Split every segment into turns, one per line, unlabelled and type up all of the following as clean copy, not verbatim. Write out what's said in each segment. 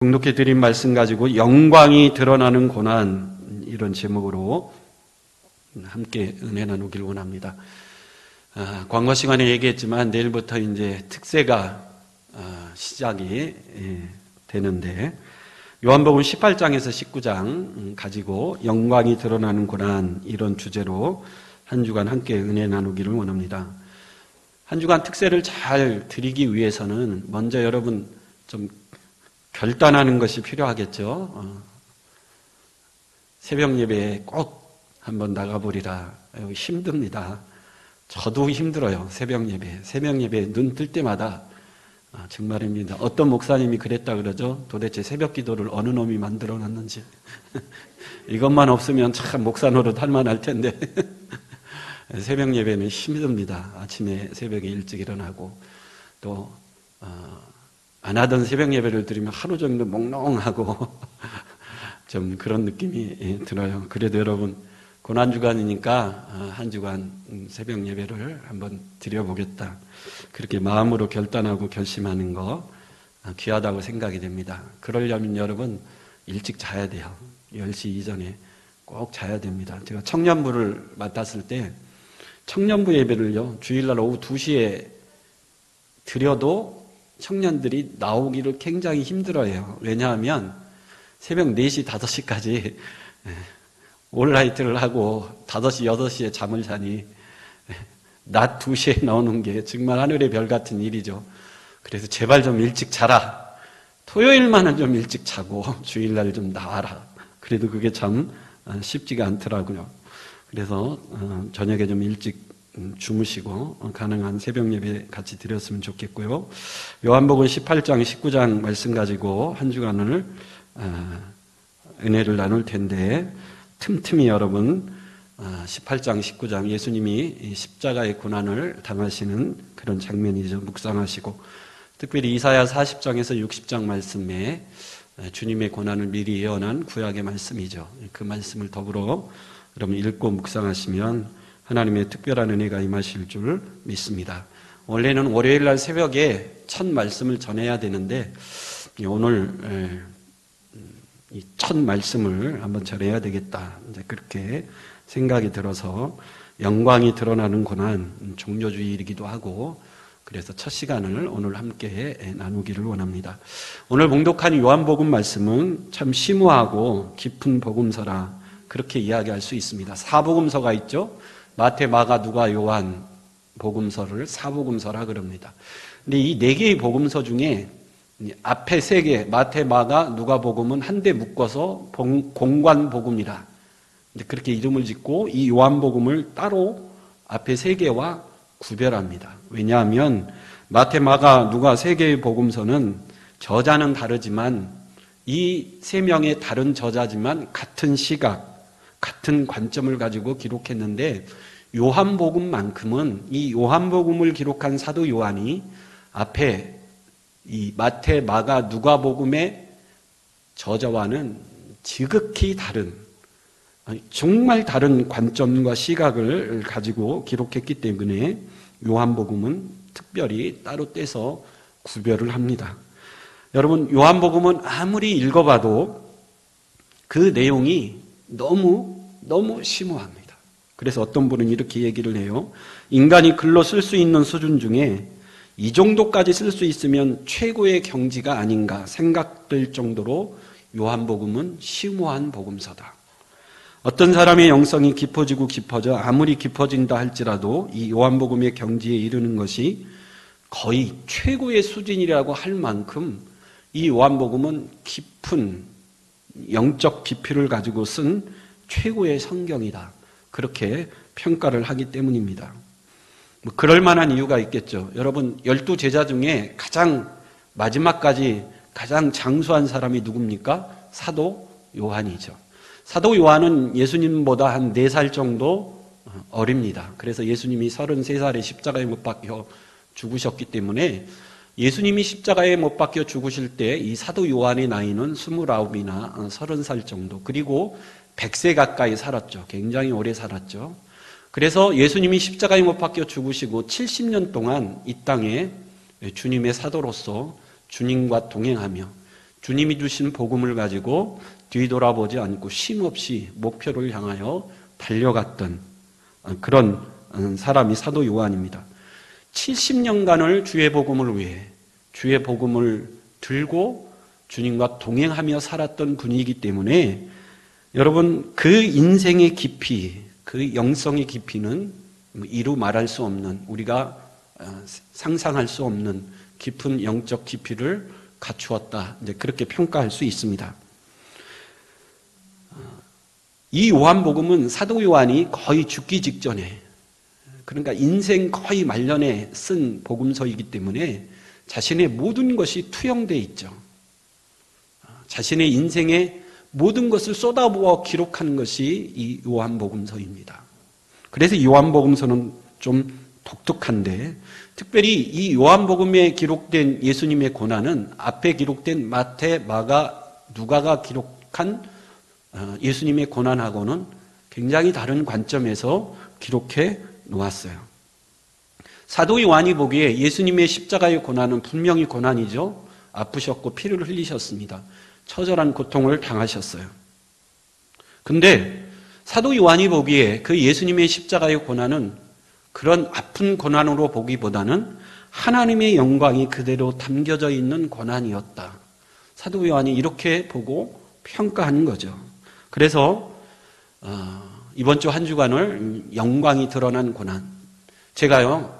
공독해 드린 말씀 가지고 영광이 드러나는 고난, 이런 제목으로 함께 은혜 나누길 원합니다. 광고 시간에 얘기했지만 내일부터 이제 특세가 시작이 되는데, 요한복음 18장에서 19장 가지고 영광이 드러나는 고난, 이런 주제로 한 주간 함께 은혜 나누기를 원합니다. 한 주간 특세를 잘 드리기 위해서는 먼저 여러분 좀 결단하는 것이 필요하겠죠. 새벽 예배에 꼭 한번 나가보리라. 힘듭니다. 저도 힘들어요. 새벽 예배에 눈 뜰 때마다 정말입니다. 어떤 목사님이 그랬다 그러죠. 도대체 새벽 기도를 어느 놈이 만들어 놨는지. 이것만 없으면 참 목사 노릇 할 만할 텐데. 새벽 예배는 힘듭니다. 아침에 새벽에 일찍 일어나고 또 안 하던 새벽 예배를 드리면 하루 종일 몽롱하고 좀 그런 느낌이 들어요. 그래도 여러분 고난주간이니까 한 주간 새벽 예배를 한번 드려보겠다, 그렇게 마음으로 결단하고 결심하는 거 귀하다고 생각이 됩니다. 그러려면 여러분 일찍 자야 돼요. 10시 이전에 꼭 자야 됩니다. 제가 청년부를 맡았을 때 청년부 예배를요, 주일날 오후 2시에 드려도 청년들이 나오기를 굉장히 힘들어해요. 왜냐하면 새벽 4시, 5시까지 올라이트를 하고 5시, 6시에 잠을 자니 낮 2시에 나오는 게 정말 하늘의 별 같은 일이죠. 그래서 제발 좀 일찍 자라. 토요일만은 좀 일찍 자고 주일날 좀 나와라. 그래도 그게 참 쉽지가 않더라고요. 그래서 저녁에 좀 일찍 주무시고 가능한 새벽 예배 같이 드렸으면 좋겠고요. 요한복음 18장, 19장 말씀 가지고 한 주간을 은혜를 나눌 텐데, 틈틈이 여러분 18장, 19장 예수님이 십자가의 고난을 당하시는 그런 장면이죠. 묵상하시고, 특별히 이사야 40장에서 60장 말씀에 주님의 고난을 미리 예언한 구약의 말씀이죠. 그 말씀을 더불어 여러분 읽고 묵상하시면 하나님의 특별한 은혜가 임하실 줄 믿습니다. 원래는 월요일 날 새벽에 첫 말씀을 전해야 되는데 오늘 이 첫 말씀을 한번 전해야 되겠다, 이제 그렇게 생각이 들어서, 영광이 드러나는 고난, 종료주일이기도 하고, 그래서 첫 시간을 오늘 함께 나누기를 원합니다. 오늘 봉독한 요한복음 말씀은 참 심오하고 깊은 복음서라, 그렇게 이야기할 수 있습니다. 사복음서가 있죠. 마태, 마가, 누가, 요한 복음서를 사복음서라 그럽니다. 근데 이 4개의 복음서 중에 앞에 3개, 마태, 마가, 누가 복음은 한데 묶어서 공관복음이라 그렇게 이름을 짓고, 이 요한복음을 따로 앞에 3개와 구별합니다. 왜냐하면 마태, 마가, 누가 3개의 복음서는 저자는 다르지만 이 3명의 다른 저자지만 같은 시각, 같은 관점을 가지고 기록했는데, 요한복음만큼은 이 요한복음을 기록한 사도 요한이 앞에 이 마태, 마가, 누가복음의 저자와는 지극히 다른, 정말 다른 관점과 시각을 가지고 기록했기 때문에 요한복음은 특별히 따로 떼서 구별을 합니다. 여러분, 요한복음은 아무리 읽어봐도 그 내용이 너무 심오합니다. 그래서 어떤 분은 이렇게 얘기를 해요. 인간이 글로 쓸 수 있는 수준 중에 이 정도까지 쓸 수 있으면 최고의 경지가 아닌가 생각될 정도로 요한복음은 심오한 복음서다. 어떤 사람의 영성이 깊어지고 깊어져 아무리 깊어진다 할지라도 이 요한복음의 경지에 이르는 것이 거의 최고의 수준이라고 할 만큼 이 요한복음은 깊은 영적 깊이를 가지고 쓴 최고의 성경이다, 그렇게 평가를 하기 때문입니다. 그럴 만한 이유가 있겠죠. 여러분, 12제자 중에 가장 마지막까지 가장 장수한 사람이 누굽니까? 사도 요한이죠. 사도 요한은 예수님보다 한 4살 정도 어립니다. 그래서 예수님이 33살에 십자가에 못 박혀 죽으셨기 때문에 예수님이 십자가에 못 박혀 죽으실 때 이 사도 요한의 나이는 29이나 30살 정도, 그리고 100세 가까이 살았죠. 굉장히 오래 살았죠. 그래서 예수님이 십자가에 못 박혀 죽으시고 70년 동안 이 땅에 주님의 사도로서 주님과 동행하며 주님이 주신 복음을 가지고 뒤돌아보지 않고 쉼없이 목표를 향하여 달려갔던 그런 사람이 사도 요한입니다. 70년간을 주의 복음을 위해 주의 복음을 들고 주님과 동행하며 살았던 분이기 때문에 여러분 그 인생의 깊이, 그 영성의 깊이는 이루 말할 수 없는, 우리가 상상할 수 없는 깊은 영적 깊이를 갖추었다. 이제 그렇게 평가할 수 있습니다. 이 요한복음은 사도 요한이 거의 죽기 직전에, 그러니까 인생 거의 말년에 쓴 복음서이기 때문에 자신의 모든 것이 투영되어 있죠. 자신의 인생의 모든 것을 쏟아부어 기록한 것이 이 요한복음서입니다. 그래서 이 요한복음서는 좀 독특한데, 특별히 이 요한복음에 기록된 예수님의 고난은 앞에 기록된 마태, 마가, 누가가 기록한 예수님의 고난하고는 굉장히 다른 관점에서 기록해 놓았어요. 사도 요한이 보기에 예수님의 십자가의 고난은 분명히 고난이죠. 아프셨고 피를 흘리셨습니다. 처절한 고통을 당하셨어요. 근데 사도 요한이 보기에 그 예수님의 십자가의 고난은 그런 아픈 고난으로 보기보다는 하나님의 영광이 그대로 담겨져 있는 고난이었다. 사도 요한이 이렇게 보고 평가하는 거죠. 그래서 이번 주 한 주간을 영광이 드러난 고난. 제가요,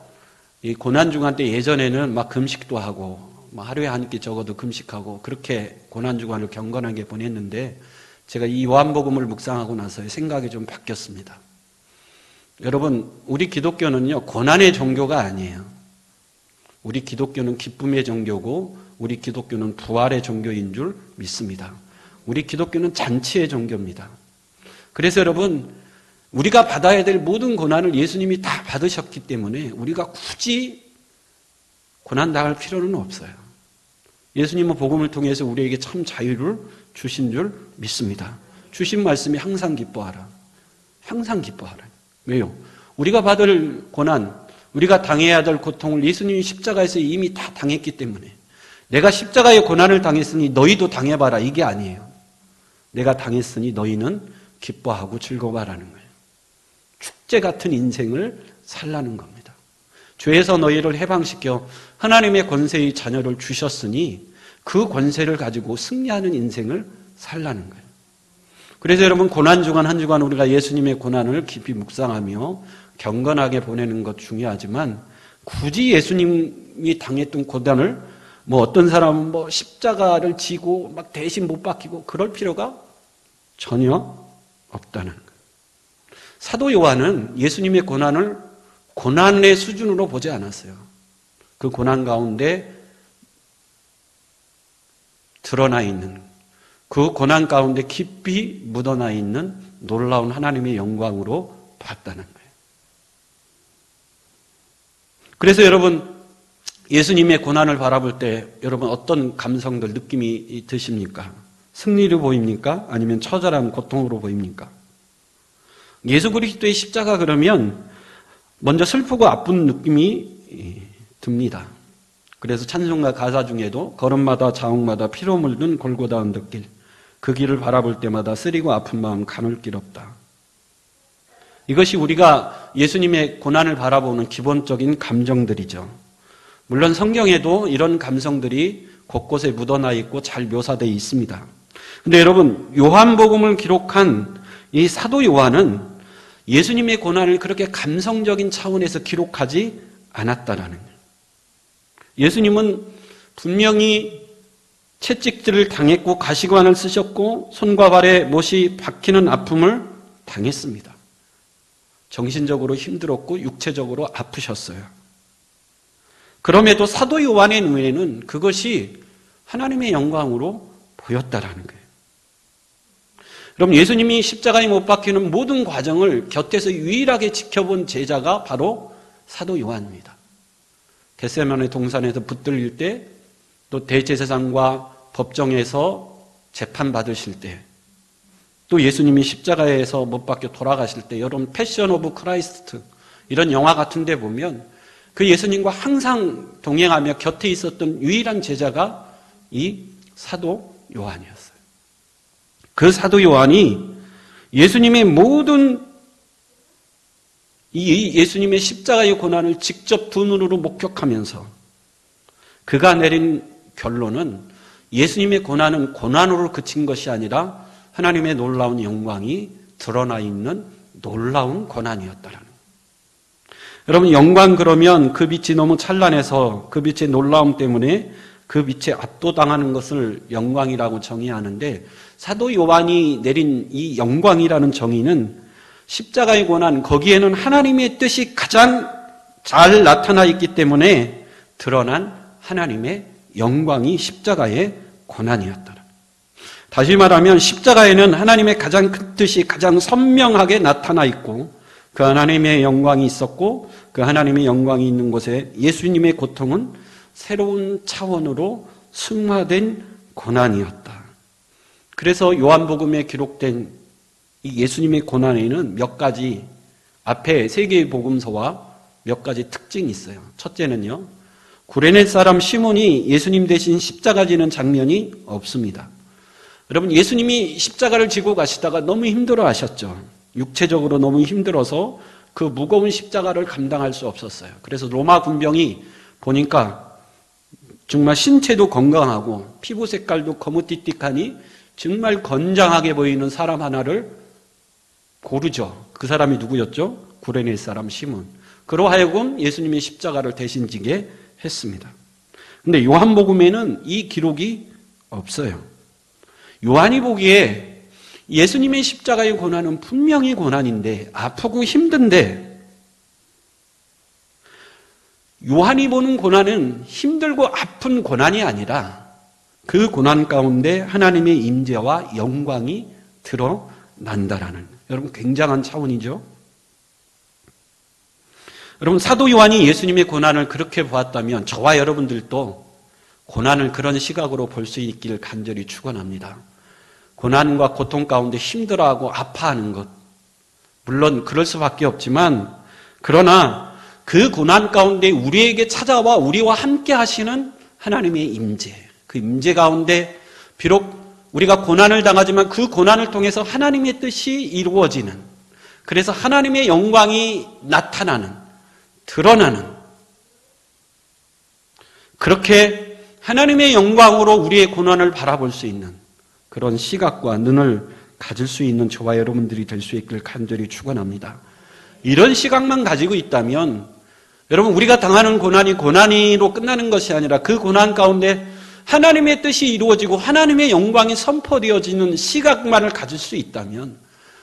이 고난 주간 때 예전에는 막 금식도 하고, 하루에 한 끼 적어도 금식하고, 그렇게 고난 주간을 경건하게 보냈는데, 제가 이 요한복음을 묵상하고 나서 생각이 좀 바뀌었습니다. 여러분, 우리 기독교는요, 고난의 종교가 아니에요. 우리 기독교는 기쁨의 종교고, 우리 기독교는 부활의 종교인 줄 믿습니다. 우리 기독교는 잔치의 종교입니다. 그래서 여러분, 우리가 받아야 될 모든 고난을 예수님이 다 받으셨기 때문에 우리가 굳이 고난 당할 필요는 없어요. 예수님은 복음을 통해서 우리에게 참 자유를 주신 줄 믿습니다. 주신 말씀이 항상 기뻐하라. 항상 기뻐하라. 왜요? 우리가 받을 고난, 우리가 당해야 될 고통을 예수님이 십자가에서 이미 다 당했기 때문에, 내가 십자가의 고난을 당했으니 너희도 당해봐라, 이게 아니에요. 내가 당했으니 너희는 기뻐하고 즐거워하라는 거예요. 축제 같은 인생을 살라는 겁니다. 죄에서 너희를 해방시켜 하나님의 권세의 자녀를 주셨으니 그 권세를 가지고 승리하는 인생을 살라는 거예요. 그래서 여러분, 고난 주간 한 주간 우리가 예수님의 고난을 깊이 묵상하며 경건하게 보내는 것 중요하지만, 굳이 예수님이 당했던 고난을 어떤 사람은 십자가를 지고 막 대신 못 박히고 그럴 필요가 전혀 없다는 거예요. 사도 요한은 예수님의 고난을 고난의 수준으로 보지 않았어요. 그 고난 가운데 드러나 있는, 그 고난 가운데 깊이 묻어나 있는 놀라운 하나님의 영광으로 봤다는 거예요. 그래서 여러분, 예수님의 고난을 바라볼 때 여러분 어떤 감성들, 느낌이 드십니까? 승리로 보입니까? 아니면 처절한 고통으로 보입니까? 예수 그리스도의 십자가 그러면 먼저 슬프고 아픈 느낌이 듭니다. 그래서 찬송가 가사 중에도 걸음마다 자옥마다 피로 물든 골고다 언덕길, 그 길을 바라볼 때마다 쓰리고 아픈 마음 가눌 길 없다. 이것이 우리가 예수님의 고난을 바라보는 기본적인 감정들이죠. 물론 성경에도 이런 감성들이 곳곳에 묻어나 있고 잘 묘사되어 있습니다. 근데 여러분, 요한복음을 기록한 이 사도 요한은 예수님의 고난을 그렇게 감성적인 차원에서 기록하지 않았다라는 거예요. 예수님은 분명히 채찍질을 당했고 가시관을 쓰셨고 손과 발에 못이 박히는 아픔을 당했습니다. 정신적으로 힘들었고 육체적으로 아프셨어요. 그럼에도 사도 요한의 눈에는 그것이 하나님의 영광으로 보였다라는 거예요. 그럼 예수님이 십자가에 못 박히는 모든 과정을 곁에서 유일하게 지켜본 제자가 바로 사도 요한입니다. 겟세마네 동산에서 붙들릴 때, 또 대제사장과 법정에서 재판받으실 때, 또 예수님이 십자가에서 못 박혀 돌아가실 때, 여러분 패션 오브 크라이스트 이런 영화 같은 데 보면 그 예수님과 항상 동행하며 곁에 있었던 유일한 제자가 이 사도 요한이었어요. 그 사도 요한이 예수님의 모든 이 예수님의 십자가의 고난을 직접 두 눈으로 목격하면서 그가 내린 결론은 예수님의 고난은 고난으로 그친 것이 아니라 하나님의 놀라운 영광이 드러나 있는 놀라운 고난이었다라는 거예요. 여러분, 영광 그러면 그 빛이 너무 찬란해서 그 빛의 놀라움 때문에 그 빛에 압도당하는 것을 영광이라고 정의하는데, 사도 요한이 내린 이 영광이라는 정의는 십자가의 고난, 거기에는 하나님의 뜻이 가장 잘 나타나 있기 때문에 드러난 하나님의 영광이 십자가의 고난이었다. 다시 말하면 십자가에는 하나님의 가장 큰 뜻이 가장 선명하게 나타나 있고 그 하나님의 영광이 있었고 그 하나님의 영광이 있는 곳에 예수님의 고통은 새로운 차원으로 승화된 고난이었다. 그래서 요한복음에 기록된 이 예수님의 고난에는 몇 가지, 앞에 세 개의 복음서와 몇 가지 특징이 있어요. 첫째는요, 구레네 사람 시몬이 예수님 대신 십자가 지는 장면이 없습니다. 여러분, 예수님이 십자가를 지고 가시다가 너무 힘들어 하셨죠. 육체적으로 너무 힘들어서 그 무거운 십자가를 감당할 수 없었어요. 그래서 로마 군병이 보니까 정말 신체도 건강하고 피부 색깔도 거무띠띠하니 정말 건장하게 보이는 사람 하나를 고르죠. 그 사람이 누구였죠? 구레네 사람 시몬. 그로 하여금 예수님이 십자가를 대신 지게 했습니다. 그런데 요한복음에는 이 기록이 없어요. 요한이 보기에 예수님의 십자가의 고난은 분명히 고난인데, 아프고 힘든데, 요한이 보는 고난은 힘들고 아픈 고난이 아니라 그 고난 가운데 하나님의 임재와 영광이 드러난다라는, 여러분, 굉장한 차원이죠. 여러분, 사도 요한이 예수님의 고난을 그렇게 보았다면 저와 여러분들도 고난을 그런 시각으로 볼 수 있기를 간절히 축원합니다. 고난과 고통 가운데 힘들어하고 아파하는 것, 물론 그럴 수밖에 없지만, 그러나 그 고난 가운데 우리에게 찾아와 우리와 함께 하시는 하나님의 임재, 그 임재 가운데 비록 우리가 고난을 당하지만 그 고난을 통해서 하나님의 뜻이 이루어지는, 그래서 하나님의 영광이 나타나는, 드러나는, 그렇게 하나님의 영광으로 우리의 고난을 바라볼 수 있는 그런 시각과 눈을 가질 수 있는 저와 여러분들이 될 수 있기를 간절히 축원합니다. 이런 시각만 가지고 있다면 여러분, 우리가 당하는 고난이 고난으로 끝나는 것이 아니라 그 고난 가운데 하나님의 뜻이 이루어지고 하나님의 영광이 선포되어지는 시각만을 가질 수 있다면,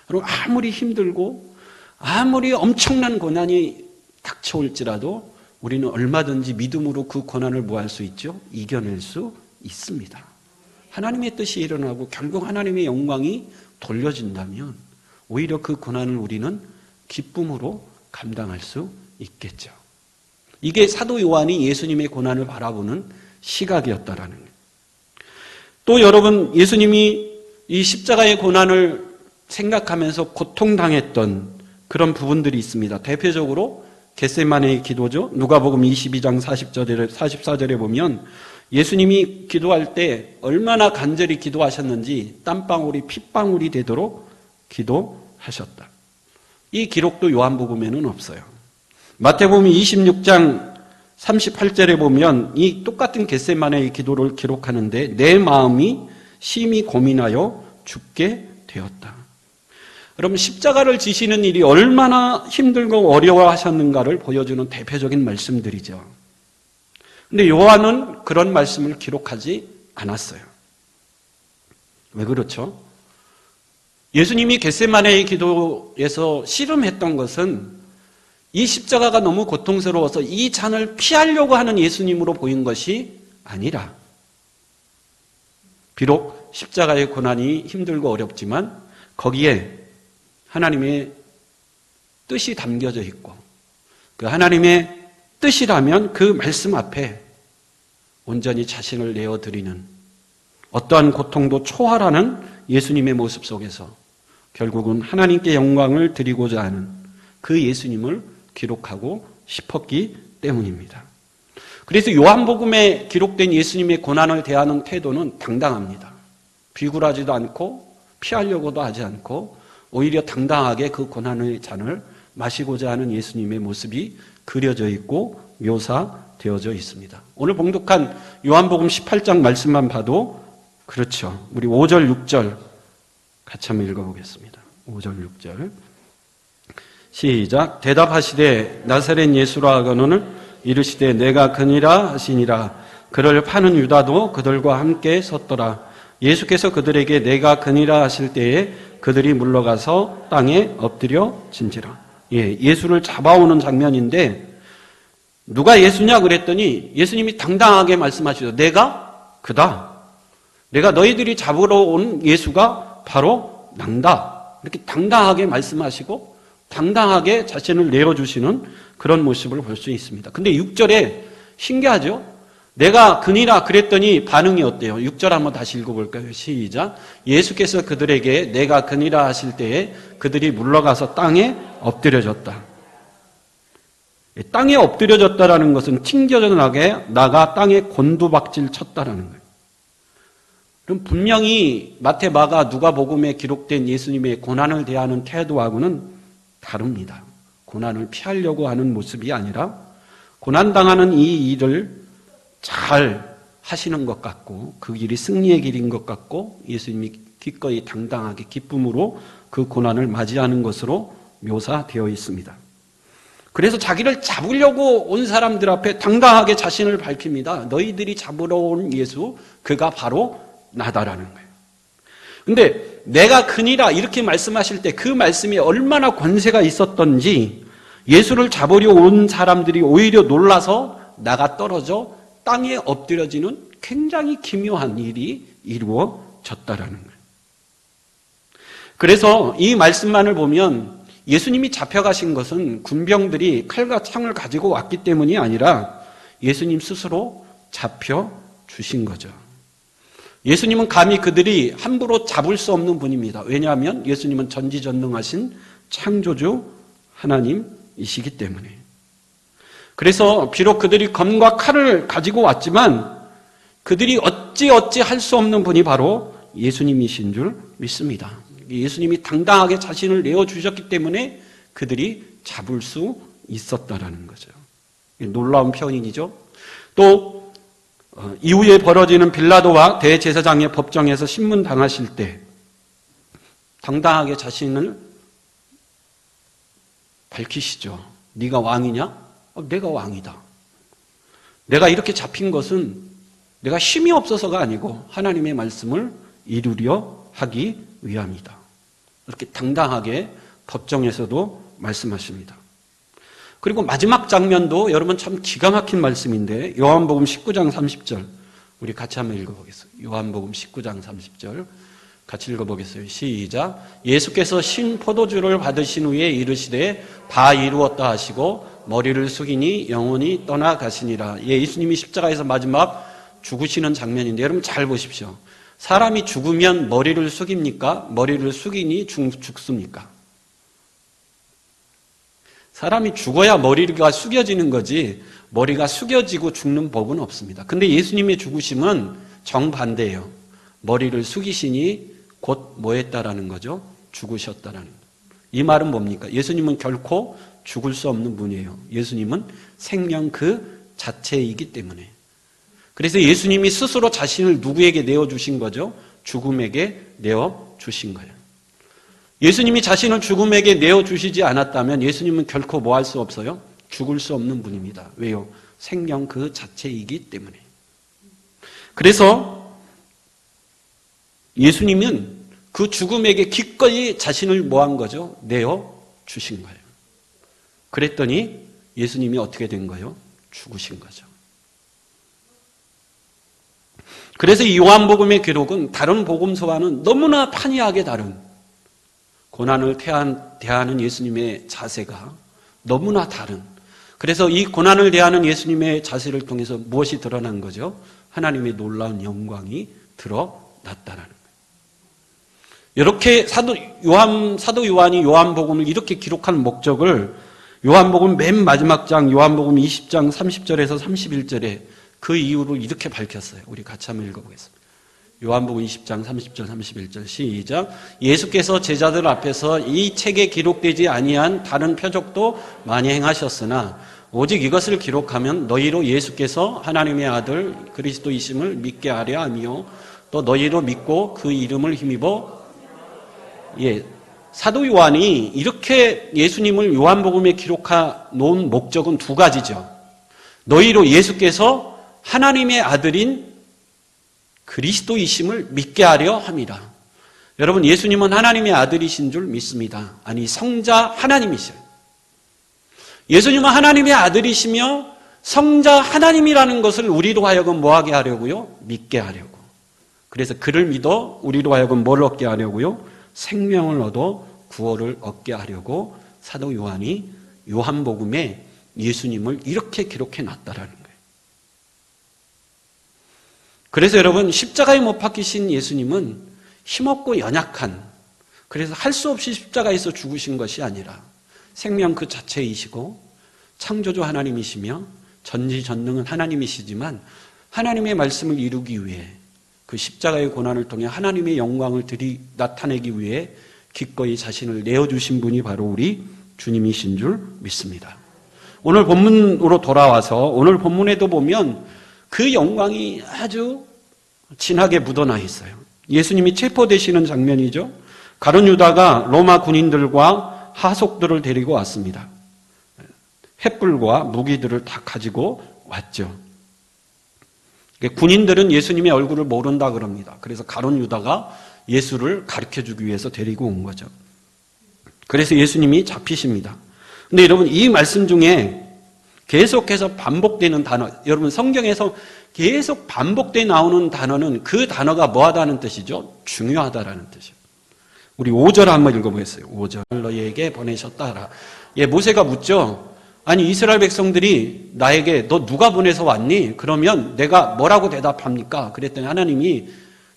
여러분, 아무리 힘들고 아무리 엄청난 고난이 닥쳐올지라도 우리는 얼마든지 믿음으로 그 고난을 뭐 할 수 있죠? 이겨낼 수 있습니다. 하나님의 뜻이 일어나고 결국 하나님의 영광이 돌려진다면 오히려 그 고난을 우리는 기쁨으로 감당할 수 있겠죠. 이게 사도 요한이 예수님의 고난을 바라보는 시각이었다라는 거예요. 또 여러분, 예수님이 이 십자가의 고난을 생각하면서 고통당했던 그런 부분들이 있습니다. 대표적으로 겟세마네의 기도죠. 누가복음 22장 44절에 보면 예수님이 기도할 때 얼마나 간절히 기도하셨는지 땀방울이 핏방울이 되도록 기도하셨다. 이 기록도 요한복음에는 없어요. 마태복음 26장 38절에 보면 이 똑같은 겟세마네의 기도를 기록하는데 내 마음이 심히 고민하여 죽게 되었다. 여러분, 십자가를 지시는 일이 얼마나 힘들고 어려워하셨는가를 보여주는 대표적인 말씀들이죠. 근데 요한은 그런 말씀을 기록하지 않았어요. 왜 그렇죠? 예수님이 겟세마네의 기도에서 씨름했던 것은 이 십자가가 너무 고통스러워서 이 잔을 피하려고 하는 예수님으로 보인 것이 아니라, 비록 십자가의 고난이 힘들고 어렵지만 거기에 하나님의 뜻이 담겨져 있고 그 하나님의 뜻이라면 그 말씀 앞에 온전히 자신을 내어드리는, 어떠한 고통도 초월하는 예수님의 모습 속에서 결국은 하나님께 영광을 드리고자 하는 그 예수님을 기록하고 싶었기 때문입니다. 그래서 요한복음에 기록된 예수님의 고난을 대하는 태도는 당당합니다. 비굴하지도 않고 피하려고도 하지 않고 오히려 당당하게 그 고난의 잔을 마시고자 하는 예수님의 모습이 그려져 있고 묘사되어져 있습니다. 오늘 봉독한 요한복음 18장 말씀만 봐도 그렇죠. 우리 5절, 6절 같이 한번 읽어보겠습니다. 5절, 6절 시작. 대답하시되 나사렛 예수라 하거늘 이르시되 내가 그니라 하시니라. 그를 파는 유다도 그들과 함께 섰더라. 예수께서 그들에게 내가 그니라 하실 때에 그들이 물러가서 땅에 엎드려 진지라. 예수를 잡아오는 장면인데 누가 예수냐 그랬더니 예수님이 당당하게 말씀하시죠. 내가 그다. 내가 너희들이 잡으러 온 예수가 바로 난다. 이렇게 당당하게 말씀하시고 당당하게 자신을 내어주시는 그런 모습을 볼 수 있습니다. 근데 6절에 신기하죠? 내가 그니라 그랬더니 반응이 어때요? 6절 한번 다시 읽어볼까요? 시작. 예수께서 그들에게 내가 그니라 하실 때에 그들이 물러가서 땅에 엎드려졌다. 땅에 엎드려졌다라는 것은 튕겨져 나가 땅에 곤두박질 쳤다라는 거예요. 그럼 분명히 마태, 마가, 누가복음에 기록된 예수님의 고난을 대하는 태도하고는 다릅니다. 고난을 피하려고 하는 모습이 아니라 고난당하는 이 일을 잘 하시는 것 같고 그 길이 승리의 길인 것 같고 예수님이 기꺼이 당당하게 기쁨으로 그 고난을 맞이하는 것으로 묘사되어 있습니다. 그래서 자기를 잡으려고 온 사람들 앞에 당당하게 자신을 밝힙니다. 너희들이 잡으러 온 예수, 그가 바로 나다라는 거예요. 근데 내가 그니라 이렇게 말씀하실 때 그 말씀이 얼마나 권세가 있었던지 예수를 잡으려 온 사람들이 오히려 놀라서 나가 떨어져 땅에 엎드려지는 굉장히 기묘한 일이 이루어졌다라는 거예요. 그래서 이 말씀만을 보면 예수님이 잡혀가신 것은 군병들이 칼과 창을 가지고 왔기 때문이 아니라 예수님 스스로 잡혀주신 거죠. 예수님은 감히 그들이 함부로 잡을 수 없는 분입니다. 왜냐하면 예수님은 전지전능하신 창조주 하나님이시기 때문에. 그래서 비록 그들이 검과 칼을 가지고 왔지만 그들이 어찌 할 수 없는 분이 바로 예수님이신 줄 믿습니다. 예수님이 당당하게 자신을 내어주셨기 때문에 그들이 잡을 수 있었다라는 거죠. 놀라운 표현이죠. 또 이후에 벌어지는 빌라도와 대제사장의 법정에서 신문당하실 때 당당하게 자신을 밝히시죠. 네가 왕이냐? 내가 왕이다. 내가 이렇게 잡힌 것은 내가 힘이 없어서가 아니고 하나님의 말씀을 이루려 하기 위함이다. 이렇게 당당하게 법정에서도 말씀하십니다. 그리고 마지막 장면도 여러분 참 기가 막힌 말씀인데 요한복음 19장 30절 우리 같이 한번 읽어보겠습니다. 요한복음 19장 30절 같이 읽어보겠어요. 시작. 예수께서 신 포도주를 받으신 후에 이르시되 다 이루었다 하시고 머리를 숙이니 영혼이 떠나가시니라. 예수님이 십자가에서 마지막 죽으시는 장면인데 여러분 잘 보십시오. 사람이 죽으면 머리를 숙입니까? 머리를 숙이니 죽습니까? 사람이 죽어야 머리가 숙여지는 거지 머리가 숙여지고 죽는 법은 없습니다. 근데 예수님의 죽으심은 정반대예요. 머리를 숙이시니 곧 뭐 했다라는 거죠? 죽으셨다라는 거예요. 이 말은 뭡니까? 예수님은 결코 죽을 수 없는 분이에요. 예수님은 생명 그 자체이기 때문에. 그래서 예수님이 스스로 자신을 누구에게 내어주신 거죠? 죽음에게 내어주신 거예요. 예수님이 자신을 죽음에게 내어주시지 않았다면 예수님은 결코 뭐 할 수 없어요? 죽을 수 없는 분입니다. 왜요? 생명 그 자체이기 때문에. 그래서 예수님은 그 죽음에게 기꺼이 자신을 뭐 한 거죠? 내어주신 거예요. 그랬더니 예수님이 어떻게 된 거예요? 죽으신 거죠. 그래서 이 요한복음의 기록은 다른 복음서와는 너무나 판이하게 다른 고난을 대하는 예수님의 자세가 너무나 다른. 그래서 이 고난을 대하는 예수님의 자세를 통해서 무엇이 드러난 거죠? 하나님의 놀라운 영광이 드러났다는 거예요. 이렇게 사도 요한이 요한복음을 이렇게 기록한 목적을 요한복음 맨 마지막 장 요한복음 20장 30절에서 31절에 그 이유를 이렇게 밝혔어요. 우리 같이 한번 읽어보겠습니다. 요한복음 20장 30절 31절 시작. 예수께서 제자들 앞에서 이 책에 기록되지 아니한 다른 표적도 많이 행하셨으나 오직 이것을 기록하면 너희로 예수께서 하나님의 아들 그리스도이심을 믿게 하려 하며 또 너희로 믿고 그 이름을 힘입어 사도 요한이 이렇게 예수님을 요한복음에 기록해 놓은 목적은 두 가지죠. 너희로 예수께서 하나님의 아들인 그리스도이심을 믿게 하려 함이라. 여러분, 예수님은 하나님의 아들이신 줄 믿습니다. 아니, 성자 하나님이셔요. 예수님은 하나님의 아들이시며 성자 하나님이라는 것을 우리로 하여금 뭐하게 하려고요? 믿게 하려고. 그래서 그를 믿어 우리로 하여금 뭘 얻게 하려고요? 생명을 얻어 구원을 얻게 하려고 사도 요한이 요한복음에 예수님을 이렇게 기록해 놨다라는 거예요. 그래서 여러분, 십자가에 못 박히신 예수님은 힘없고 연약한, 그래서 할 수 없이 십자가에서 죽으신 것이 아니라 생명 그 자체이시고 창조주 하나님이시며 전지전능은 하나님이시지만 하나님의 말씀을 이루기 위해 그 십자가의 고난을 통해 하나님의 영광을 나타내기 위해 기꺼이 자신을 내어주신 분이 바로 우리 주님이신 줄 믿습니다. 오늘 본문으로 돌아와서 오늘 본문에도 보면 그 영광이 아주 진하게 묻어나 있어요. 예수님이 체포되시는 장면이죠. 가룟 유다가 로마 군인들과 하속들을 데리고 왔습니다. 횃불과 무기들을 다 가지고 왔죠. 군인들은 예수님의 얼굴을 모른다 그럽니다. 그래서 가룟 유다가 예수를 가르쳐주기 위해서 데리고 온 거죠. 그래서 예수님이 잡히십니다. 근데 여러분, 이 말씀 중에 계속해서 반복되는 단어, 여러분 성경에서 계속 반복돼 나오는 단어는 그 단어가 뭐하다는 뜻이죠? 중요하다라는 뜻이에요. 우리 5절 한번 읽어보겠어요. 5절. 너희에게 보내셨다. 모세가 묻죠. 아니, 이스라엘 백성들이 나에게 너 누가 보내서 왔니? 그러면 내가 뭐라고 대답합니까? 그랬더니 하나님이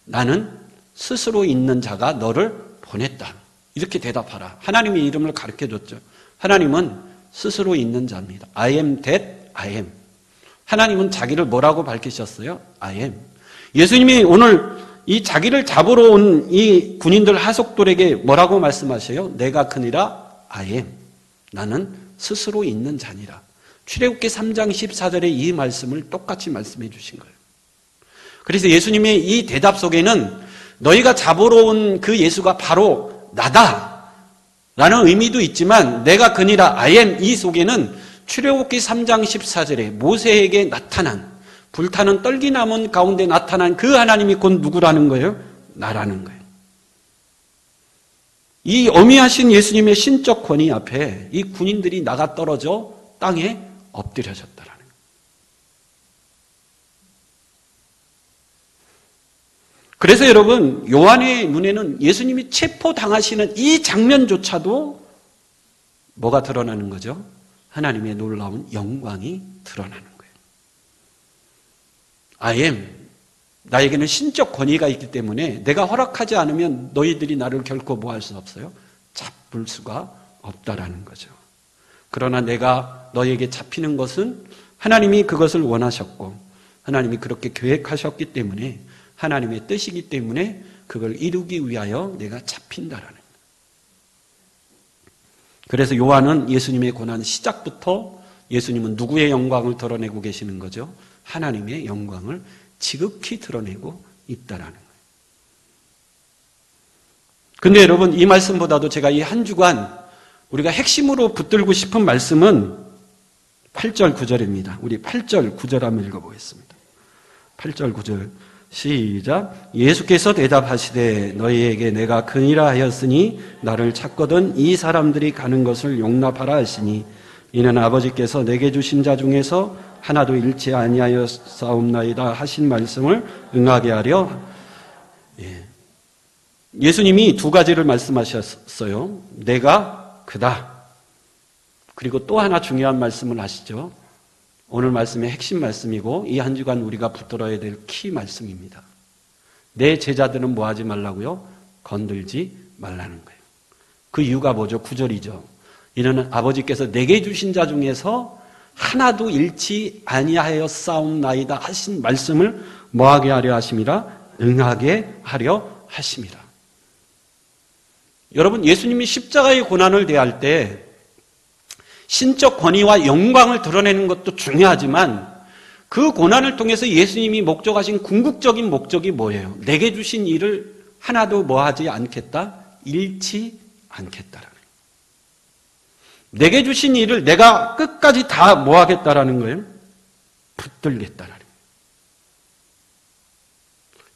나는 스스로 있는 자가 너를 보냈다. 이렇게 대답하라. 하나님의 이름을 가르쳐줬죠. 하나님은 스스로 있는 자입니다. I am that I am. 하나님은 자기를 뭐라고 밝히셨어요? I am. 예수님이 오늘 이 자기를 잡으러 온 이 군인들 하속들에게 뭐라고 말씀하셔요? 내가 크니라 I am. 나는 스스로 있는 자니라. 출애굽기 3장 14절에 이 말씀을 똑같이 말씀해 주신 거예요. 그래서 예수님의 이 대답 속에는 너희가 잡으러 온 그 예수가 바로 나다 라는 의미도 있지만 내가 그니라 I am 이 속에는 출애굽기 3장 14절에 모세에게 나타난 불타는 떨기나무 가운데 나타난 그 하나님이 곧 누구라는 거예요? 나라는 거예요. 이 어미하신 예수님의 신적 권위 앞에 이 군인들이 나가 떨어져 땅에 엎드려졌다라는 거예요. 그래서 여러분, 요한의 눈에는 예수님이 체포당하시는 이 장면조차도 뭐가 드러나는 거죠? 하나님의 놀라운 영광이 드러나는 거예요. I am. 나에게는 신적 권위가 있기 때문에 내가 허락하지 않으면 너희들이 나를 결코 뭐 할 수 없어요? 잡을 수가 없다라는 거죠. 그러나 내가 너희에게 잡히는 것은 하나님이 그것을 원하셨고 하나님이 그렇게 계획하셨기 때문에 하나님의 뜻이기 때문에 그걸 이루기 위하여 내가 잡힌다라는 거예요. 그래서 요한은 예수님의 고난 시작부터 예수님은 누구의 영광을 드러내고 계시는 거죠? 하나님의 영광을 지극히 드러내고 있다라는 거예요. 근데 여러분, 이 말씀보다도 제가 이 한 주간 우리가 핵심으로 붙들고 싶은 말씀은 8절 9절입니다. 우리 8절 9절 한번 읽어보겠습니다. 8절 9절 시작. 예수께서 대답하시되 너희에게 내가 그니라 하였으니 나를 찾거든 이 사람들이 가는 것을 용납하라 하시니 이는 아버지께서 내게 주신 자 중에서 하나도 잃지 아니하였사옵나이다 하신 말씀을 응하게 하려. 예수님이 두 가지를 말씀하셨어요. 내가 그다. 그리고 또 하나 중요한 말씀을 하시죠. 오늘 말씀의 핵심 말씀이고 이 한 주간 우리가 붙들어야 될 키 말씀입니다. 내 제자들은 뭐 하지 말라고요? 건들지 말라는 거예요. 그 이유가 뭐죠? 9절이죠. 이는 아버지께서 내게 주신 자 중에서 하나도 잃지 아니하여 싸움나이다 하신 말씀을 뭐하게 하려 하심이라? 응하게 하려 하심이라. 여러분, 예수님이 십자가의 고난을 대할 때 신적 권위와 영광을 드러내는 것도 중요하지만 그 고난을 통해서 예수님이 목적하신 궁극적인 목적이 뭐예요? 내게 주신 일을 하나도 뭐하지 않겠다? 잃지 않겠다라는 거예요. 내게 주신 일을 내가 끝까지 다 뭐하겠다라는 거예요? 붙들겠다라는 거예요.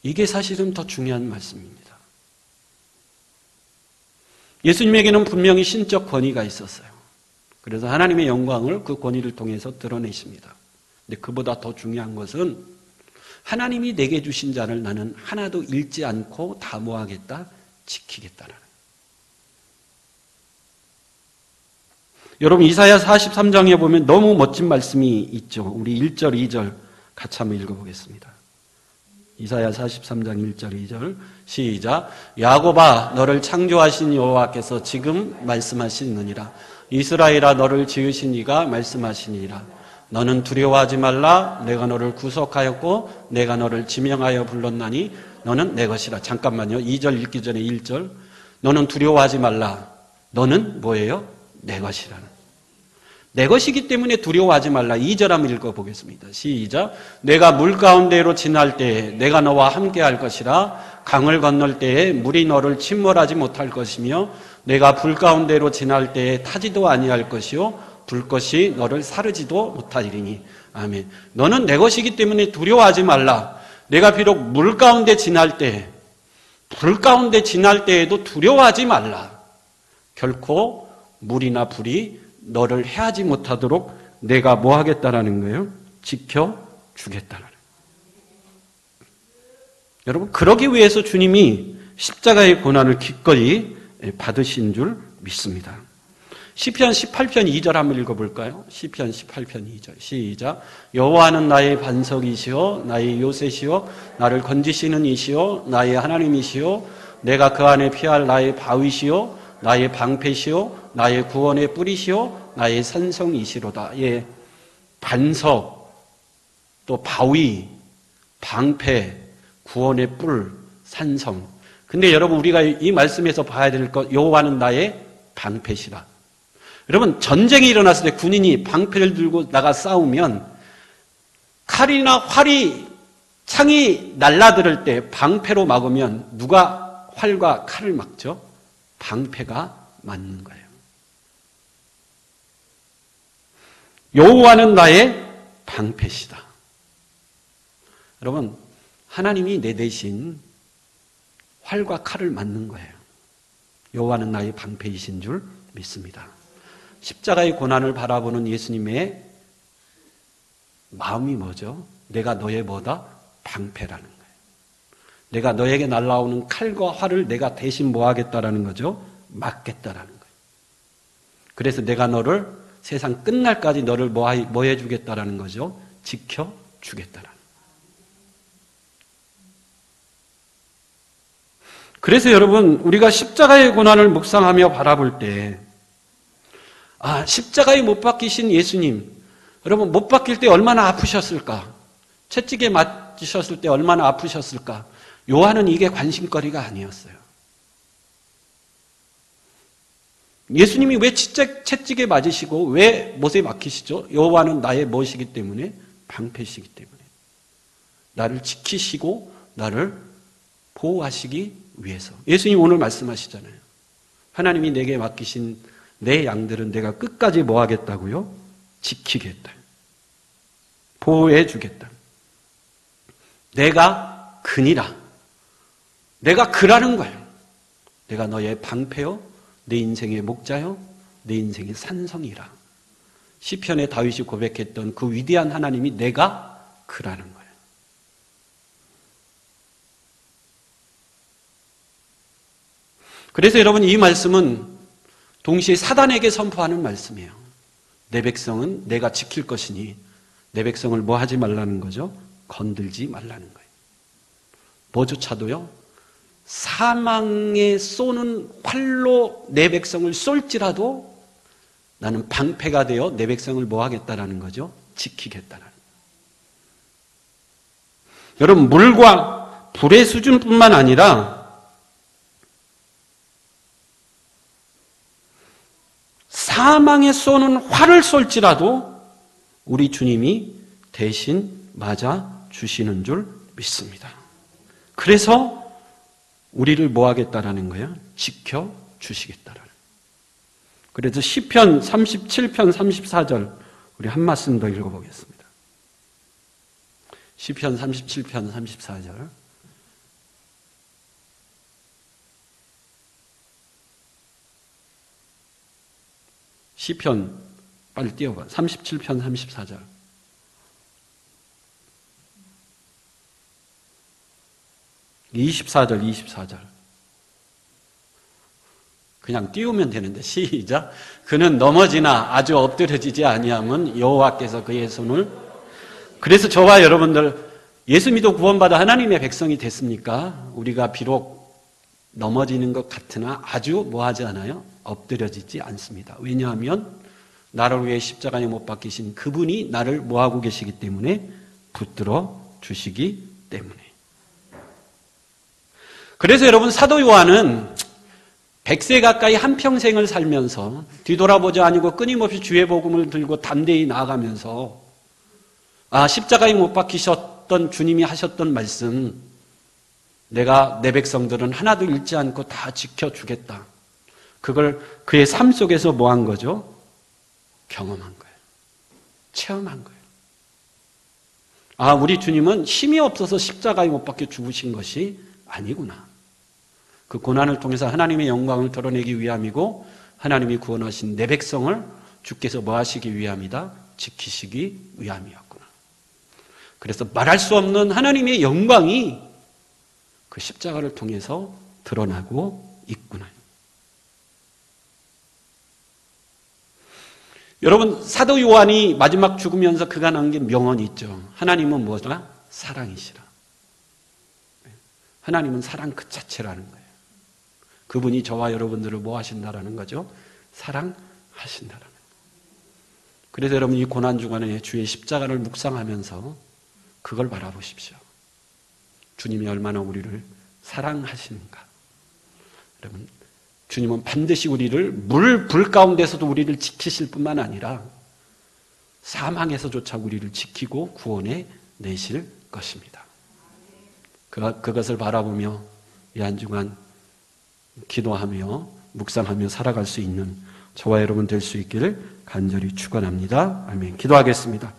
이게 사실은 더 중요한 말씀입니다. 예수님에게는 분명히 신적 권위가 있었어요. 그래서 하나님의 영광을 그 권위를 통해서 드러내십니다. 근데 그보다 더 중요한 것은 하나님이 내게 주신 자를 나는 하나도 잃지 않고 다 뭐하겠다? 지키겠다라는. 여러분, 이사야 43장에 보면 너무 멋진 말씀이 있죠. 우리 1절, 2절 같이 한번 읽어보겠습니다. 이사야 43장 1절, 2절 시작. 야곱아, 너를 창조하신 여호와께서 지금 말씀하시느니라. 이스라엘아, 너를 지으신 이가 말씀하시니라. 너는 두려워하지 말라. 내가 너를 구속하였고 내가 너를 지명하여 불렀나니 너는 내 것이라. 잠깐만요. 2절 읽기 전에 1절. 너는 두려워하지 말라. 너는 뭐예요? 내 것이라는. 내 것이기 때문에 두려워하지 말라. 2절 한번 읽어보겠습니다. 시작. 내가 물 가운데로 지날 때에 내가 너와 함께할 것이라. 강을 건널 때에 물이 너를 침몰하지 못할 것이며 내가 불 가운데로 지날 때에 타지도 아니할 것이요 불것이 너를 사르지도 못하리니. 아멘. 너는 내 것이기 때문에 두려워하지 말라. 내가 비록 물 가운데 지날 때, 불 가운데 지날 때에도 두려워하지 말라. 결코 물이나 불이 너를 해하지 못하도록 내가 뭐 하겠다라는 거예요? 지켜주겠다라는. 여러분, 그러기 위해서 주님이 십자가의 고난을 기꺼이 받으신 줄 믿습니다. 시편 18편 2절 한번 읽어볼까요? 시편 18편 2절 시작. 여호와는 나의 반석이시오 나의 요새시오 나를 건지시는 이시오 나의 하나님이시오 내가 그 안에 피할 나의 바위시오 나의 방패시오 나의 구원의 뿌리시오 나의 산성이시로다. 예, 반석, 또 바위, 방패, 구원의 뿔, 산성. 근데 여러분, 우리가 이 말씀에서 봐야 될 것, 여호와는 나의 방패시라. 여러분, 전쟁이 일어났을 때 군인이 방패를 들고 나가 싸우면 칼이나 활이, 창이 날라들을 때 방패로 막으면 누가 활과 칼을 막죠? 방패가 맞는 거예요. 여호와는 나의 방패시다. 여러분, 하나님이 내 대신 활과 칼을 맞는 거예요. 여호와는 나의 방패이신 줄 믿습니다. 십자가의 고난을 바라보는 예수님의 마음이 뭐죠? 내가 너의 뭐다? 방패라는 거예요. 내가 너에게 날라오는 칼과 활을 내가 대신 뭐 하겠다라는 거죠? 막겠다라는 거예요. 그래서 내가 너를 세상 끝날까지 너를 뭐 해주겠다라는 거죠? 지켜주겠다라는 거예요. 그래서 여러분, 우리가 십자가의 고난을 묵상하며 바라볼 때 십자가에 못 박히신 예수님, 여러분 못 박힐 때 얼마나 아프셨을까? 채찍에 맞으셨을 때 얼마나 아프셨을까? 요한은 이게 관심거리가 아니었어요. 예수님이 왜 채찍에 맞으시고 왜 못에 박히시죠? 여호와는 나의 무엇이기 때문에? 방패시기 때문에. 나를 지키시고 나를 보호하시기 위해서. 예수님 오늘 말씀하시잖아요. 하나님이 내게 맡기신 내 양들은 내가 끝까지 뭐 하겠다고요? 지키겠다. 보호해 주겠다. 내가 그니라. 내가 그라는 거예요. 내가 너의 방패요, 내 인생의 목자요, 내 인생의 산성이라. 시편에 다윗이 고백했던 그 위대한 하나님이 내가 그라는 거예요. 그래서 여러분, 이 말씀은 동시에 사단에게 선포하는 말씀이에요. 내 백성은 내가 지킬 것이니 내 백성을 뭐 하지 말라는 거죠? 건들지 말라는 거예요. 뭐조차도요, 사망에 쏘는 활로 내 백성을 쏠지라도 나는 방패가 되어 내 백성을 뭐 하겠다라는 거죠? 지키겠다라는. 여러분, 물과 불의 수준뿐만 아니라 사망에 쏘는 활을 쏠지라도 우리 주님이 대신 맞아 주시는 줄 믿습니다. 그래서 우리를 뭐 하겠다라는 거예요? 지켜 주시겠다라는. 그래서 시편 37편 34절 우리 한 말씀 더 읽어보겠습니다. 시편 37편 34절. 시편 빨리 띄워봐. 37편 34절. (24절) 24절. 그냥 띄우면 되는데 시작. 그는 넘어지나 아주 엎드려지지 아니하면 여호와께서 그의 손을. 그래서 저와 여러분들 예수 믿어 구원받아 하나님의 백성이 됐습니까? 우리가 비록 넘어지는 것 같으나 아주 뭐하지 않아요? 엎드려지지 않습니다. 왜냐하면 나를 위해 십자가에 못 박히신 그분이 나를 뭐하고 계시기 때문에 붙들어 주시기 때문에. 그래서 여러분 사도 요한은 100세 가까이 한평생을 살면서 뒤돌아보지 아니고 끊임없이 주의 복음을 들고 담대히 나아가면서 십자가에 못 박히셨던 주님이 하셨던 말씀, 내가 내 백성들은 하나도 잃지 않고 다 지켜주겠다. 그걸 그의 삶 속에서 뭐 한 거죠? 경험한 거예요. 체험한 거예요. 우리 주님은 힘이 없어서 십자가에 못 박혀 죽으신 것이 아니구나. 그 고난을 통해서 하나님의 영광을 드러내기 위함이고 하나님이 구원하신 내 백성을 주께서 뭐 하시기 위함이다? 지키시기 위함이었구나. 그래서 말할 수 없는 하나님의 영광이 그 십자가를 통해서 드러나고 있구나. 여러분, 사도 요한이 마지막 죽으면서 그가 남긴 명언이 있죠. 하나님은 뭐다? 사랑이시라. 하나님은 사랑 그 자체라는 거예요. 그분이 저와 여러분들을 뭐 하신다라는 거죠? 사랑하신다라는 거예요. 그래서 여러분 이 고난주간에 주의 십자가를 묵상하면서 그걸 바라보십시오. 주님이 얼마나 우리를 사랑하시는가. 여러분, 주님은 반드시 우리를 불 가운데서도 우리를 지키실 뿐만 아니라 사망에서조차 우리를 지키고 구원해 내실 것입니다. 그것을 바라보며 이 한 주간 기도하며 묵상하며 살아갈 수 있는 저와 여러분 될 수 있기를 간절히 축원합니다. 아멘. 기도하겠습니다.